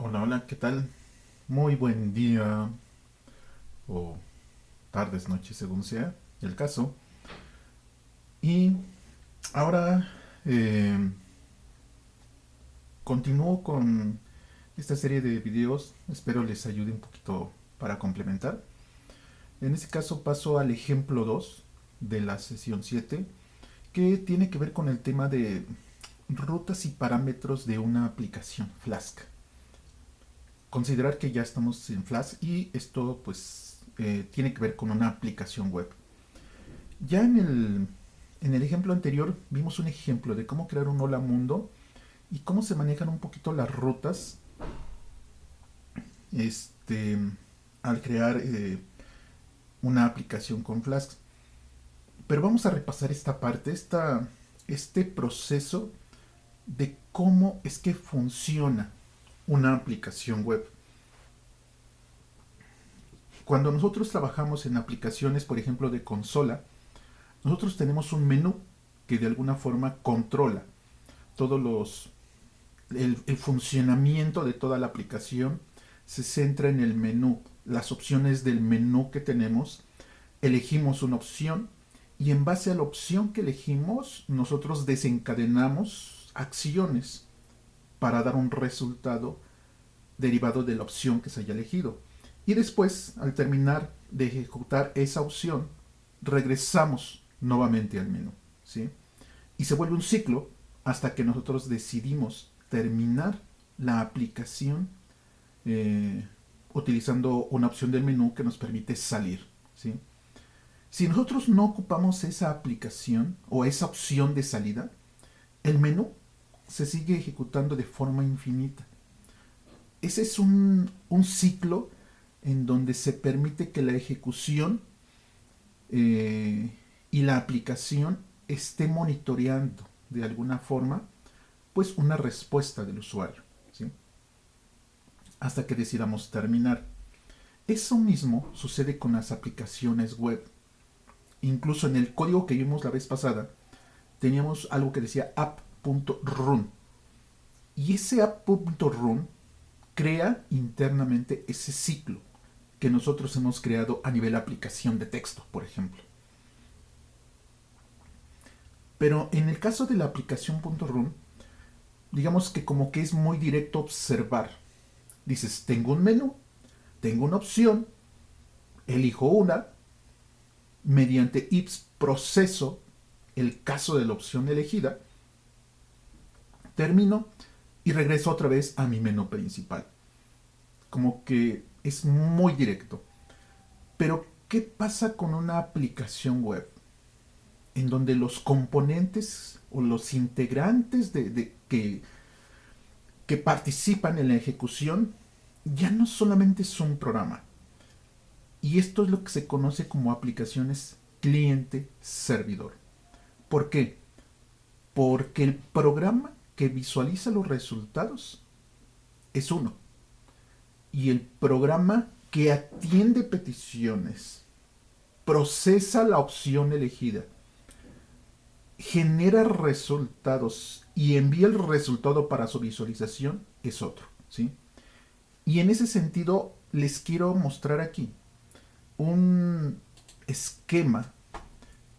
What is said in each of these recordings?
Hola, hola, ¿qué tal? Muy buen día o tardes, noches, según sea el caso. Y ahora eh, continúo con esta serie de videos. Espero les ayude un poquito para complementar. En este caso paso al ejemplo 2 de la sesión 7, que tiene que ver con el tema de rutas y parámetros de una aplicación Flask. Considerar que ya estamos en Flask y esto pues tiene que ver con una aplicación web. Ya en el ejemplo anterior vimos un ejemplo de cómo crear un hola mundo y cómo se manejan un poquito las rutas este, al crear una aplicación con Flask. Pero vamos a repasar esta parte, este proceso de cómo es que funciona una aplicación web. Cuando nosotros trabajamos en aplicaciones, por ejemplo, de consola, nosotros tenemos un menú que de alguna forma controla todos el funcionamiento de toda la aplicación se centra en el menú, las opciones del menú que tenemos. Elegimos una opción y en base a la opción que elegimos nosotros desencadenamos acciones para dar un resultado derivado de la opción que se haya elegido. Y después, al terminar de ejecutar esa opción, regresamos nuevamente al menú, ¿sí? Y se vuelve un ciclo hasta que nosotros decidimos terminar la aplicación eh, utilizando una opción del menú que nos permite salir, ¿sí? Si nosotros no ocupamos esa aplicación o esa opción de salida, el menú se sigue ejecutando de forma infinita. Ese es un ciclo en donde se permite que la ejecución y la aplicación esté monitoreando de alguna forma pues una respuesta del usuario, ¿sí? Hasta que decidamos terminar. Eso mismo sucede con las aplicaciones web. Incluso en el código que vimos la vez pasada, teníamos algo que decía app.run. Y ese app.run crea internamente ese ciclo que nosotros hemos creado a nivel aplicación de texto, por ejemplo. Pero en el caso de la aplicación .run, digamos que como que es muy directo observar. Dices, tengo un menú, tengo una opción, elijo una, mediante IPS proceso el caso de la opción elegida, termino y regreso otra vez a mi menú principal. Como que es muy directo. Pero, ¿qué pasa con una aplicación web? En donde los componentes o los integrantes que participan en la ejecución ya no solamente es un programa. Y esto es lo que se conoce como aplicaciones cliente-servidor. ¿Por qué? Porque el programa que visualiza los resultados es uno. Y el programa que atiende peticiones, procesa la opción elegida, genera resultados y envía el resultado para su visualización es otro, ¿sí? Y en ese sentido les quiero mostrar aquí un esquema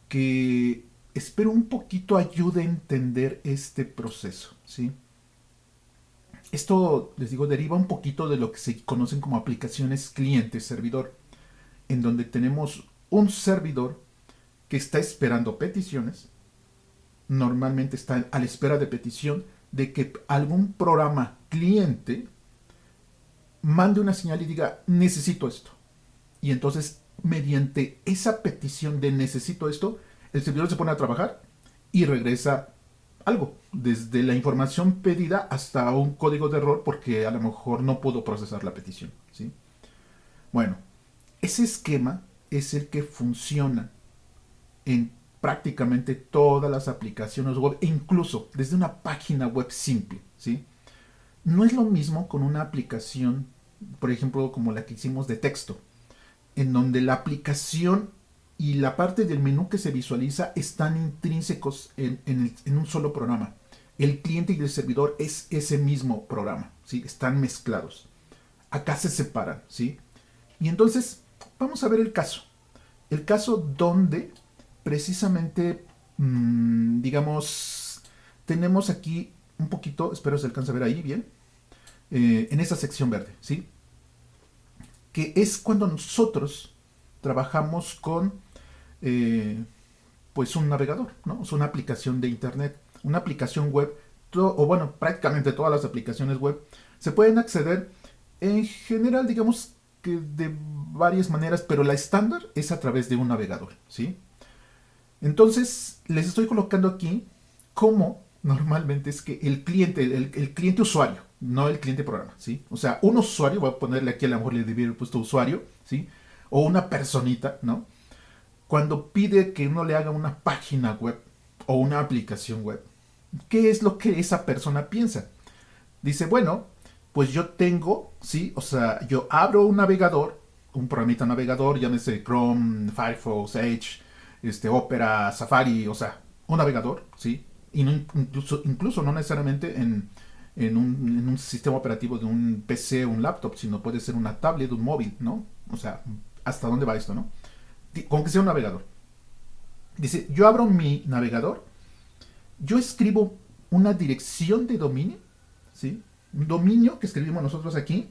que espero un poquito ayude a entender este proceso, ¿sí? Esto, les digo, deriva un poquito de lo que se conocen como aplicaciones cliente-servidor, en donde tenemos un servidor que está esperando peticiones, normalmente está a la espera de petición de que algún programa cliente mande una señal y diga necesito esto. Y entonces, mediante esa petición de necesito esto, el servidor se pone a trabajar y regresa algo, desde la información pedida hasta un código de error porque a lo mejor no pudo procesar la petición, ¿sí? Bueno, ese esquema es el que funciona en prácticamente todas las aplicaciones web e incluso desde una página web simple, ¿sí? No es lo mismo con una aplicación, por ejemplo, como la que hicimos de texto, en donde la aplicación y la parte del menú que se visualiza están intrínsecos en un solo programa. el cliente y el servidor es ese mismo programa, ¿sí? Están mezclados. Acá se separan, ¿sí? Y entonces, vamos a ver el caso. El caso donde precisamente, digamos, tenemos aquí un poquito, espero se alcance a ver ahí bien, en esa sección verde, ¿sí? Que es cuando nosotros trabajamos con, eh, pues, un navegador, ¿no? Es una aplicación de internet, una aplicación web, o bueno, prácticamente todas las aplicaciones web se pueden acceder en general, digamos que de varias maneras, pero la estándar es a través de un navegador, ¿sí? Entonces, les estoy colocando aquí cómo normalmente es que el cliente, el cliente usuario, no el cliente programa, ¿sí? O sea, un usuario, voy a ponerle aquí a lo mejor le debí haber puesto usuario, ¿sí? O una personita, ¿no? Cuando pide que uno le haga una página web o una aplicación web, ¿qué es lo que esa persona piensa? Dice, bueno, pues yo tengo, ¿sí? O sea, yo abro un navegador, un programita navegador, llámese Chrome, Firefox, Edge, Opera, Safari, o sea, un navegador, ¿sí? Y no, incluso no necesariamente en un sistema operativo de un PC o un laptop, sino puede ser una tablet, un móvil, ¿no? O sea, ¿hasta dónde va esto, no? Con que sea un navegador. Dice, yo abro mi navegador, yo escribo una dirección de dominio, ¿sí? Un dominio que escribimos nosotros aquí,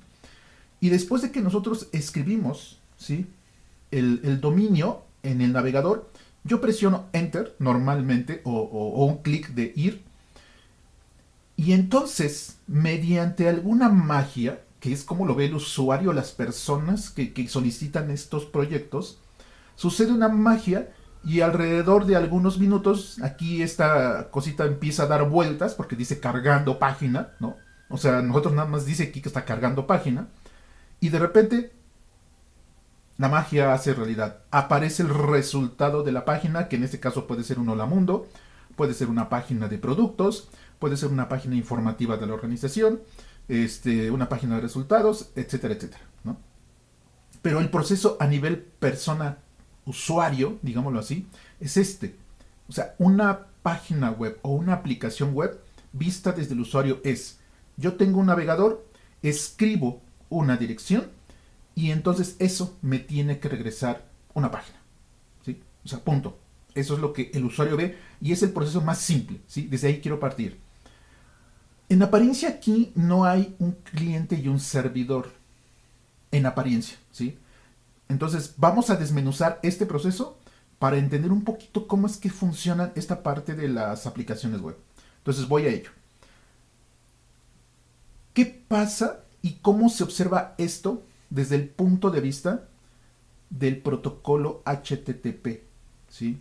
y después de que nosotros escribimos, ¿sí? El dominio en el navegador, yo presiono Enter normalmente o un clic de ir, y entonces, mediante alguna magia, que es como lo ve el usuario, las personas que solicitan estos proyectos, sucede una magia y alrededor de algunos minutos aquí esta cosita empieza a dar vueltas porque dice cargando página, ¿no? O sea, nosotros nada más dice aquí que está cargando página y de repente la magia hace realidad. Aparece el resultado de la página, que en este caso puede ser un Hola Mundo, puede ser una página de productos, puede ser una página informativa de la organización, una página de resultados, etcétera, etcétera, ¿no? Pero el proceso a nivel persona usuario, digámoslo así, es este. O sea, una página web o una aplicación web vista desde el usuario es, yo tengo un navegador, escribo una dirección y entonces eso me tiene que regresar una página. ¿Sí? O sea, punto. Eso es lo que el usuario ve y es el proceso más simple. ¿Sí? Desde ahí quiero partir. En apariencia aquí no hay un cliente y un servidor. En apariencia, ¿sí? Entonces vamos a desmenuzar este proceso para entender un poquito cómo es que funciona esta parte de las aplicaciones web. Entonces voy a ello. ¿Qué pasa y cómo se observa esto desde el punto de vista del protocolo HTTP? ¿Sí?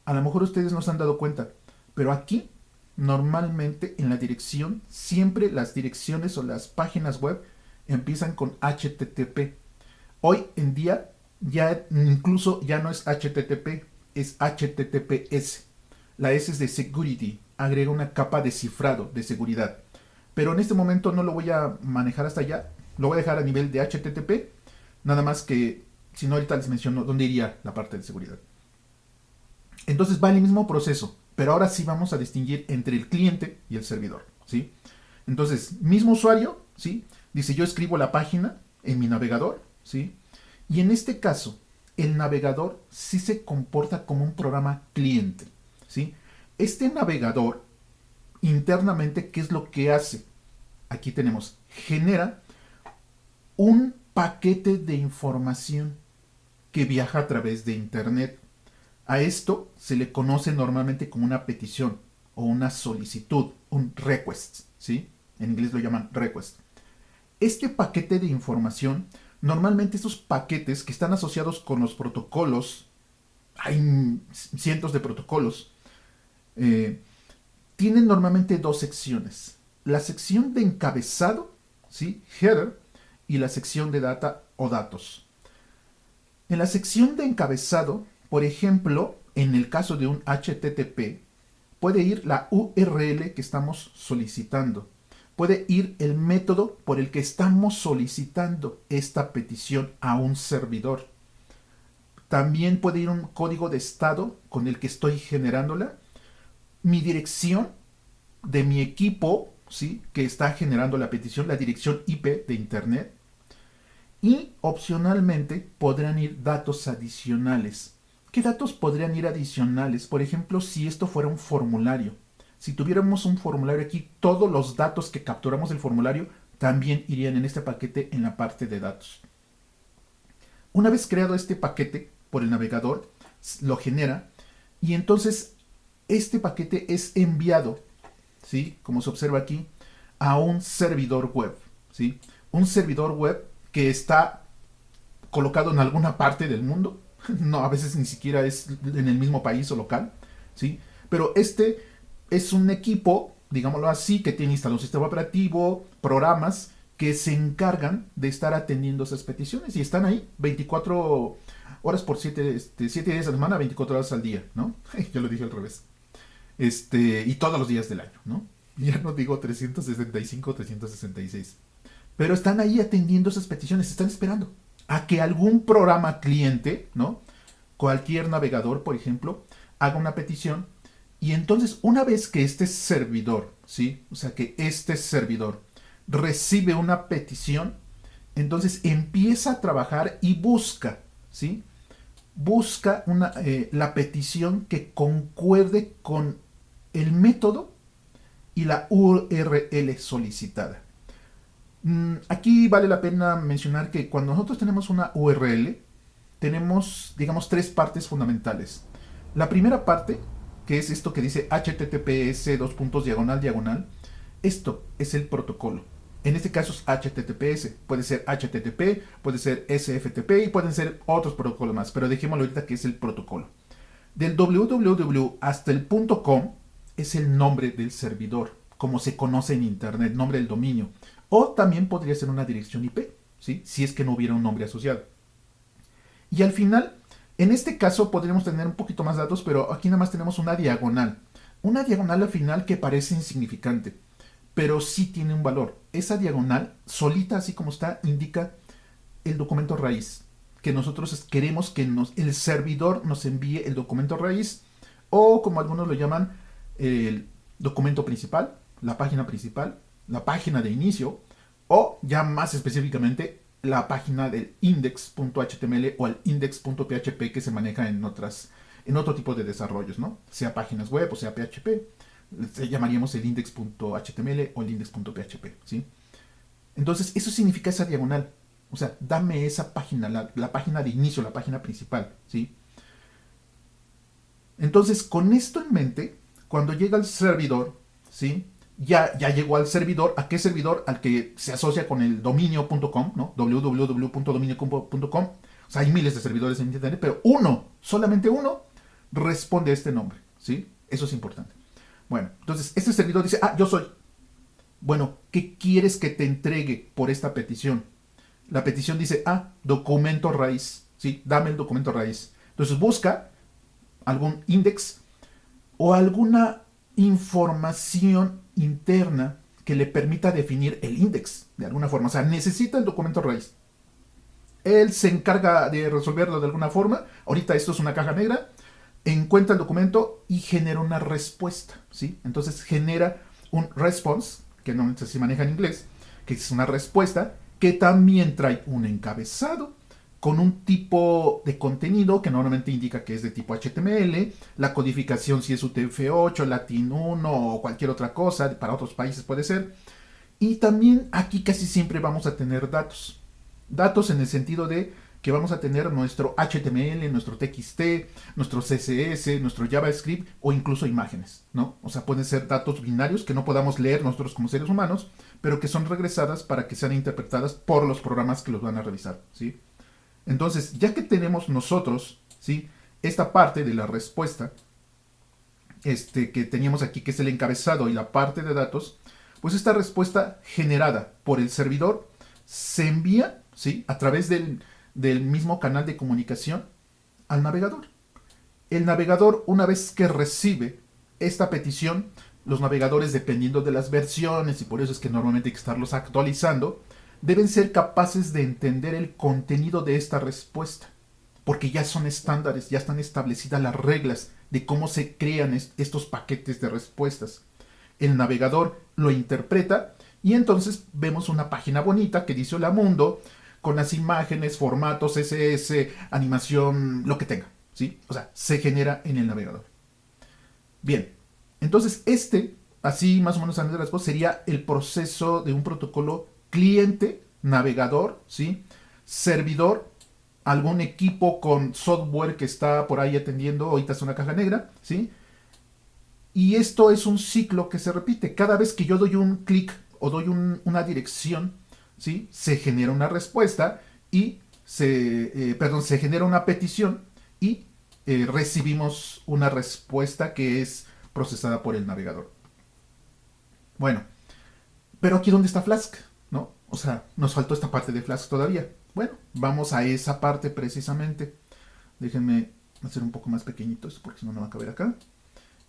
A lo mejor ustedes no se han dado cuenta, pero aquí normalmente en la dirección, siempre las direcciones o las páginas web empiezan con HTTP. Hoy en día ya incluso ya no es HTTP, es HTTPS. La S es de security, agrega una capa de cifrado, de seguridad. Pero en este momento no lo voy a manejar hasta allá, lo voy a dejar a nivel de HTTP, nada más que, si no ahorita les menciono dónde iría la parte de seguridad. Entonces va el mismo proceso, pero ahora sí vamos a distinguir entre el cliente y el servidor, ¿sí? Entonces, mismo usuario, ¿sí? Dice, yo escribo la página en mi navegador, ¿sí? Y en este caso, el navegador sí se comporta como un programa cliente, ¿sí? Este navegador, internamente, ¿qué es lo que hace? Aquí tenemos, genera un paquete de información que viaja a través de Internet. A esto se le conoce normalmente como una petición o una solicitud, un request, ¿sí? En inglés lo llaman request. Este paquete de información, normalmente estos paquetes que están asociados con los protocolos, hay cientos de protocolos, tienen normalmente dos secciones. La sección de encabezado, ¿sí? Header, y la sección de data o datos. En la sección de encabezado, por ejemplo, en el caso de un HTTP, puede ir la URL que estamos solicitando. Puede ir el método por el que estamos solicitando esta petición a un servidor. También puede ir un código de estado con el que estoy generándola. Mi dirección de mi equipo, ¿sí?, que está generando la petición, la dirección IP de Internet. Y opcionalmente podrán ir datos adicionales. ¿Qué datos podrían ir adicionales? Por ejemplo, si esto fuera un formulario. Si tuviéramos un formulario aquí, todos los datos que capturamos del formulario también irían en este paquete en la parte de datos. Una vez creado este paquete por el navegador, lo genera y entonces este paquete es enviado, ¿sí?, como se observa aquí, a un servidor web, ¿sí? Un servidor web que está colocado en alguna parte del mundo. No, a veces ni siquiera es en el mismo país o local, ¿sí? Pero este es un equipo, digámoslo así, que tiene instalado un sistema operativo, programas que se encargan de estar atendiendo esas peticiones y están ahí 24 horas por 7, 7 días a la semana, 24 horas al día, ¿no? Yo lo dije al revés. Y todos los días del año, ¿no? Ya no digo 365, 366. Pero están ahí atendiendo esas peticiones, están esperando a que algún programa cliente, ¿no?, cualquier navegador, por ejemplo, haga una petición. Y entonces, una vez que este servidor, ¿sí?, o sea, que este servidor recibe una petición, entonces empieza a trabajar y busca, ¿sí?, busca la petición que concuerde con el método y la URL solicitada. Aquí vale la pena mencionar que cuando nosotros tenemos una URL, tenemos, digamos, tres partes fundamentales. La primera parte, que es esto que dice https diagonal, esto es el protocolo. En este caso es HTTPS, puede ser HTTP, puede ser SFTP y pueden ser otros protocolos más, pero dejémoslo ahorita que es el protocolo. Del www hasta el .com es el nombre del servidor, como se conoce en Internet, nombre del dominio. O también podría ser una dirección IP, ¿sí?, si es que no hubiera un nombre asociado. Y al final, en este caso podríamos tener un poquito más datos, pero aquí nada más tenemos una diagonal. Una diagonal al final que parece insignificante, pero sí tiene un valor. Esa diagonal, solita así como está, indica el documento raíz, que nosotros queremos que el servidor nos envíe el documento raíz, o como algunos lo llaman, el documento principal, la página de inicio, o ya más específicamente la página del index.html o el index.php que se maneja en otro tipo de desarrollos, ¿no? Sea páginas web o sea PHP, llamaríamos el index.html o el index.php, ¿sí? Entonces, eso significa esa diagonal. O sea, dame esa página, la página de inicio, la página principal, ¿sí? Entonces, con esto en mente, cuando llega al servidor, ¿sí?, ya llegó al servidor. ¿A qué servidor? Al que se asocia con el dominio.com, ¿no? www.dominio.com. O sea, hay miles de servidores en Internet, pero solamente uno, responde a este nombre, ¿sí? Eso es importante. Bueno, entonces, este servidor dice, yo soy. Bueno, ¿qué quieres que te entregue por esta petición? La petición dice, documento raíz, ¿sí? Dame el documento raíz. Entonces busca algún index o alguna información interna que le permita definir el index de alguna forma. O sea, necesita el documento raíz. Él se encarga de resolverlo de alguna forma. Ahorita esto es una caja negra. Encuentra el documento y genera una respuesta, ¿sí? Entonces genera un response, que no sé si maneja en inglés, que es una respuesta que también trae un encabezado con un tipo de contenido que normalmente indica que es de tipo HTML, la codificación si es UTF-8, Latin 1 o cualquier otra cosa, para otros países puede ser. Y también aquí casi siempre vamos a tener datos. Datos en el sentido de que vamos a tener nuestro HTML, nuestro TXT, nuestro CSS, nuestro JavaScript o incluso imágenes, ¿no? O sea, pueden ser datos binarios que no podamos leer nosotros como seres humanos, pero que son regresadas para que sean interpretadas por los programas que los van a revisar, ¿sí? Entonces, ya que tenemos nosotros, ¿sí?, esta parte de la respuesta, que teníamos aquí, que es el encabezado y la parte de datos, pues esta respuesta generada por el servidor se envía, ¿sí?, a través del mismo canal de comunicación al navegador. El navegador, una vez que recibe esta petición, los navegadores, dependiendo de las versiones, y por eso es que normalmente hay que estarlos actualizando, deben ser capaces de entender el contenido de esta respuesta, porque ya son estándares, ya están establecidas las reglas de cómo se crean estos paquetes de respuestas. el navegador lo interpreta y entonces vemos una página bonita que dice Hola Mundo, con las imágenes, formatos, CSS, animación, lo que tenga, ¿sí? O sea, se genera en el navegador. Bien, entonces así más o menos a las cosas, sería el proceso de un protocolo cliente, navegador, ¿sí? Servidor, algún equipo con software que está por ahí atendiendo, ahorita es una caja negra, ¿sí? Y esto es un ciclo que se repite. Cada vez que yo doy un clic o doy una dirección, ¿sí? Se genera una respuesta y se genera una petición y recibimos una respuesta que es procesada por el navegador. Bueno, pero aquí ¿dónde está Flask? ¿No? O sea, nos faltó esta parte de Flask todavía. Bueno, vamos a esa parte precisamente. Déjenme hacer un poco más pequeñito esto porque si no, no va a caber acá.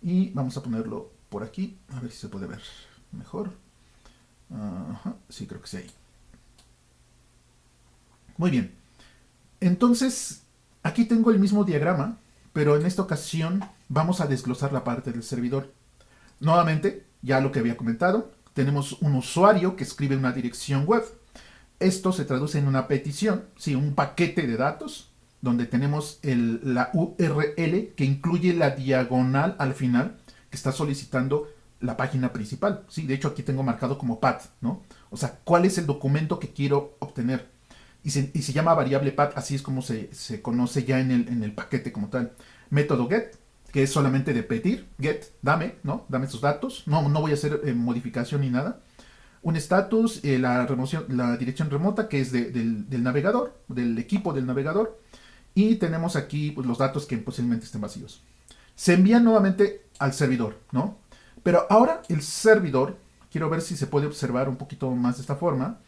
Y vamos a ponerlo por aquí, a ver si se puede ver mejor. Ajá, sí, creo que sí ahí. Muy bien. Entonces, aquí tengo el mismo diagrama, pero en esta ocasión vamos a desglosar la parte del servidor. Nuevamente, ya lo que había comentado, tenemos un usuario que escribe una dirección web. Esto se traduce en una petición, sí, un paquete de datos, donde tenemos la URL que incluye la diagonal al final que está solicitando la página principal. Sí, de hecho aquí tengo marcado como path, ¿no? O sea, ¿cuál es el documento que quiero obtener? Y se llama variable path, así es como se conoce ya en el paquete como tal. Método get, que es solamente de pedir, get, dame, ¿no? Dame tus datos. No voy a hacer modificación ni nada. Un status, la dirección remota, que es del navegador, del equipo del navegador. Y tenemos aquí pues, los datos que posiblemente estén vacíos. Se envían nuevamente al servidor, ¿no? Pero ahora el servidor, quiero ver si se puede observar un poquito más de esta forma.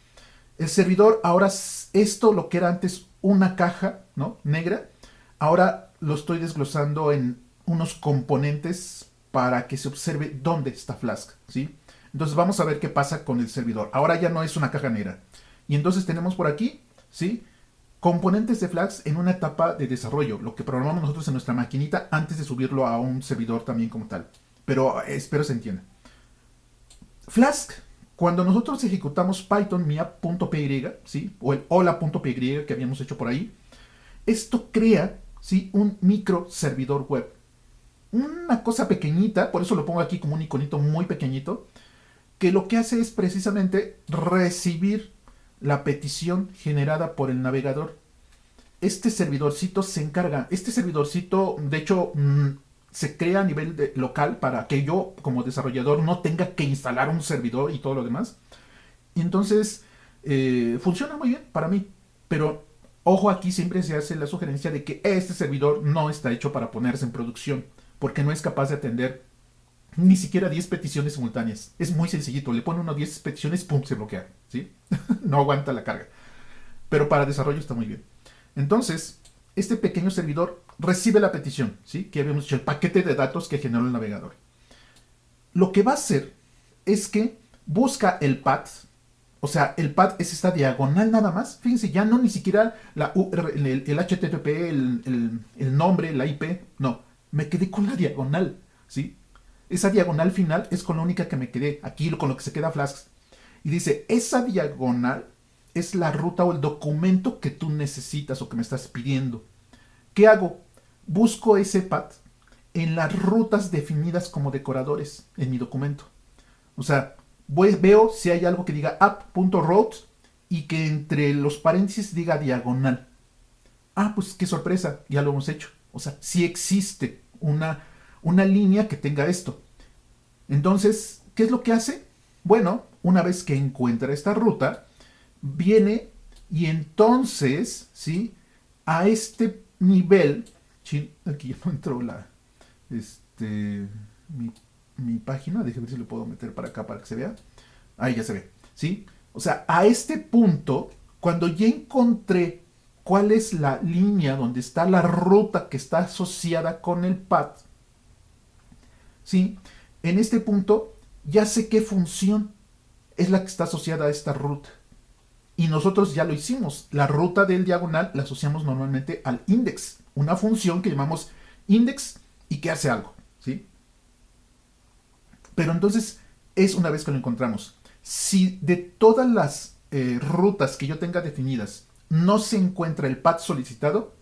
El servidor, ahora esto lo que era antes una caja, ¿no? Negra, ahora lo estoy desglosando en unos componentes para que se observe dónde está Flask, ¿sí? Entonces vamos a ver qué pasa con el servidor. Ahora ya no es una caja negra. Y entonces tenemos por aquí, ¿sí? Componentes de Flask en una etapa de desarrollo, lo que programamos nosotros en nuestra maquinita antes de subirlo a un servidor también como tal. Pero espero se entienda. Flask, cuando nosotros ejecutamos Python mia.py, ¿sí? O el hola.py que habíamos hecho por ahí, esto crea, ¿sí? Un micro servidor web. Una cosa pequeñita, por eso lo pongo aquí como un iconito muy pequeñito, que lo que hace es precisamente recibir la petición generada por el navegador. Este servidorcito se encarga, este servidorcito de hecho se crea a nivel local para que yo como desarrollador no tenga que instalar un servidor y todo lo demás. Y entonces funciona muy bien para mí, pero ojo, aquí siempre se hace la sugerencia de que este servidor no está hecho para ponerse en producción, porque no es capaz de atender ni siquiera 10 peticiones simultáneas. Es muy sencillito, le pone unas 10 peticiones, pum, se bloquea, ¿sí? No aguanta la carga. Pero para desarrollo está muy bien. Entonces, este pequeño servidor recibe la petición, ¿sí? Que habíamos dicho, el paquete de datos que generó el navegador. Lo que va a hacer es que busca el path, o sea, el path es esta diagonal nada más. Fíjense, ya no ni siquiera la URL, el HTTP, el nombre, la IP, no. Me quedé con la diagonal, ¿sí? Esa diagonal final es con la única que me quedé. Aquí con lo que se queda Flask. Y dice, esa diagonal es la ruta o el documento que tú necesitas o que me estás pidiendo. ¿Qué hago? Busco ese path en las rutas definidas como decoradores en mi documento. O sea, veo si hay algo que diga app.route y que entre los paréntesis diga diagonal. Ah, pues qué sorpresa, ya lo hemos hecho. O sea, sí existe una línea que tenga esto. Entonces, ¿qué es lo que hace? Bueno, una vez que encuentra esta ruta, viene y entonces, ¿sí? A este nivel, aquí ya no entró mi, mi página, déjeme ver si lo puedo meter para acá para que se vea. Ahí ya se ve, ¿sí? O sea, a este punto, cuando ya encontré cuál es la línea donde está la ruta que está asociada con el path, ¿sí? En este punto ya sé qué función es la que está asociada a esta ruta. Y nosotros ya lo hicimos. La ruta del diagonal la asociamos normalmente al index, una función que llamamos index y que hace algo, ¿sí? Pero entonces, es una vez que lo encontramos. Si de todas las rutas que yo tenga definidas no se encuentra el path solicitado,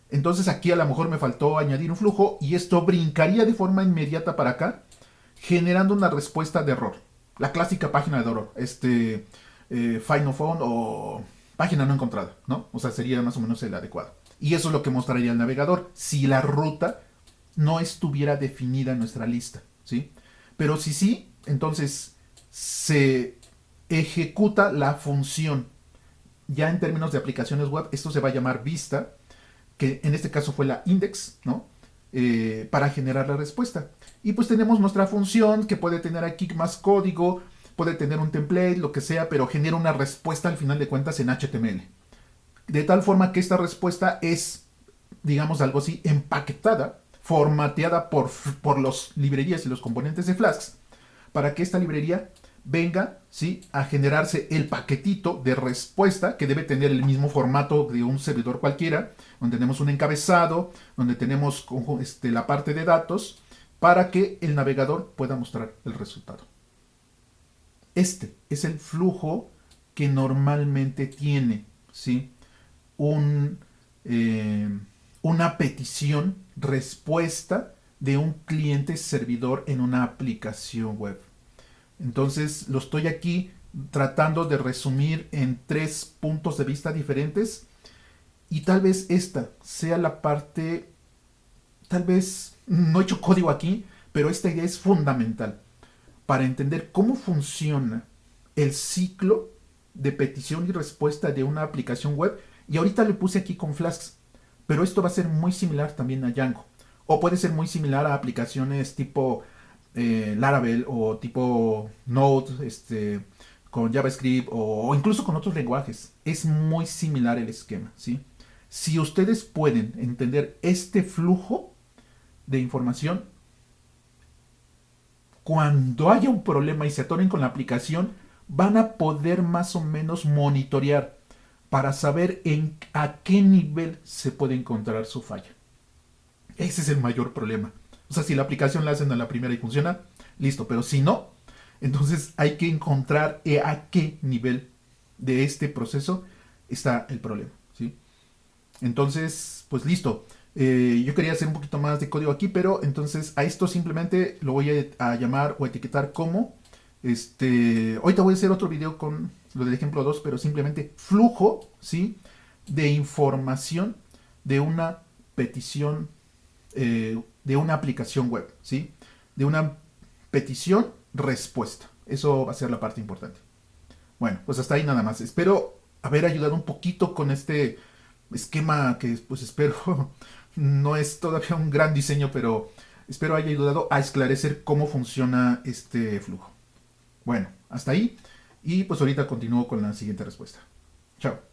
entonces aquí a lo mejor me faltó añadir un flujo y esto brincaría de forma inmediata para acá, generando una respuesta de error. La clásica página de error, find no found o página no encontrada, ¿no? O sea, sería más o menos el adecuado. Y eso es lo que mostraría el navegador, si la ruta no estuviera definida en nuestra lista, ¿sí? Pero si sí, entonces se ejecuta la función. Ya en términos de aplicaciones web, esto se va a llamar vista, que en este caso fue la index, ¿no? Para generar la respuesta. Y pues tenemos nuestra función que puede tener aquí más código, puede tener un template, lo que sea, pero genera una respuesta al final de cuentas en HTML. De tal forma que esta respuesta es, digamos algo así, empaquetada, formateada por las librerías y los componentes de Flask, para que esta librería venga, ¿sí?, a generarse el paquetito de respuesta que debe tener el mismo formato de un servidor cualquiera, donde tenemos un encabezado, donde tenemos la parte de datos, para que el navegador pueda mostrar el resultado. Este es el flujo que normalmente tiene, ¿sí?, un, una petición respuesta de un cliente servidor en una aplicación web. Entonces lo estoy aquí tratando de resumir en 3 puntos de vista diferentes y tal vez esta sea la parte, tal vez no he hecho código aquí, pero esta idea es fundamental para entender cómo funciona el ciclo de petición y respuesta de una aplicación web. Y ahorita le puse aquí con Flask, pero esto va a ser muy similar también a Django. O puede ser muy similar a aplicaciones tipo Laravel o tipo Node, con JavaScript o incluso con otros lenguajes. Es muy similar el esquema, ¿sí? Si ustedes pueden entender este flujo de información, cuando haya un problema y se atoren con la aplicación, van a poder más o menos monitorear para saber a qué nivel se puede encontrar su falla. Ese es el mayor problema. O sea, si la aplicación la hacen a la primera y funciona, listo. Pero si no, entonces hay que encontrar a qué nivel de este proceso está el problema, ¿sí? Entonces, pues listo. Yo quería hacer un poquito más de código aquí, pero entonces a esto simplemente lo voy a llamar o etiquetar como ahorita voy a hacer otro video con lo del ejemplo 2, pero simplemente flujo, ¿sí?, de información de una petición, de una aplicación web, ¿sí? De una petición respuesta. Eso va a ser la parte importante. Bueno, pues hasta ahí nada más. Espero haber ayudado un poquito con este esquema que pues espero no es todavía un gran diseño, pero espero haya ayudado a esclarecer cómo funciona este flujo. Bueno, hasta ahí y pues ahorita continúo con la siguiente respuesta. Chao.